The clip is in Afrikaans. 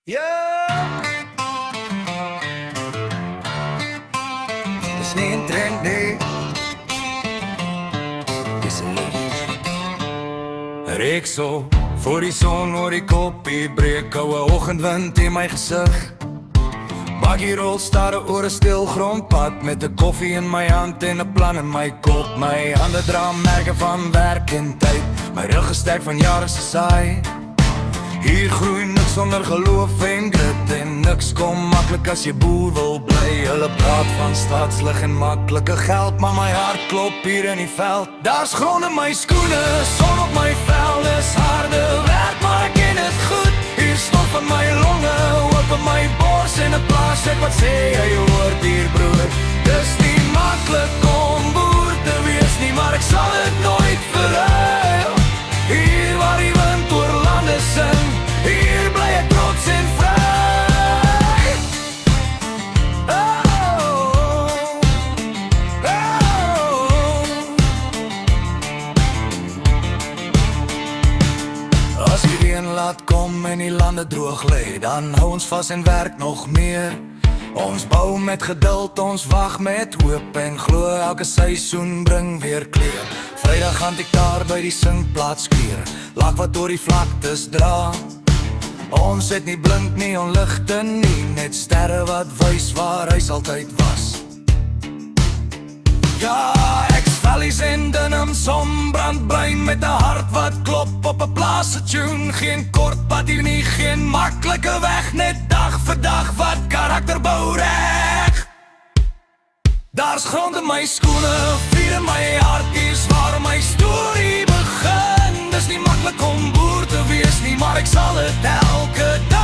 Ja, dis nie 'n trend nie. Dis 'n Rexo voor die son oor die koppie breek, koue oggendwind in my gesig. Bakkie rol stare oor 'n stil grondpad met 'n koffie in my hand en 'n plan in my kop. My hande dra merke van werk en tyd, my rug is sterk van jare se saai. Hier groei niks sonder geloof en grit, en niks kom maklik as jy boer wil bly. Hulle praat van staatslig en maklike geld, maar my hart klop hier in die veld. Daar's grond in my skoene, son op my vel, dis harde werk, maar ek ken het goed. Hier stof in my longe, hoop in my bors en 'n plaas ek wat sê jy hoort hier broer. Dis nie maklik om boer te wees nie, maar ek sal het nooit verruil. Hier waar die wind oor lande sing, hier bly ek trots en vry. As die reën laat kom en die lande droog lê, dan hou ons vas en werk nog meer. Ons bou met geduld, ons wag met hoop en glo elke seisoen bring weer kleur. Vrydag gaan ek daar by die singplaas keer, lag wat oor die vlaktes dra. Ons het nie blink nie, onligte nie, net sterre wat wys waar huis altyd was. Ja, ek's vallies en denim, sonbrandbruin met 'n hart wat klop op 'n plaas se tune. Geen kort pad hier nie, geen maklike weg, net dag vir dag wat karakter bou reg. Daar's grond in my skoene, vuur in my hart, hier's waar my storie begin. Dis nie maklik om boer te wees nie, maar ek sal het elke dag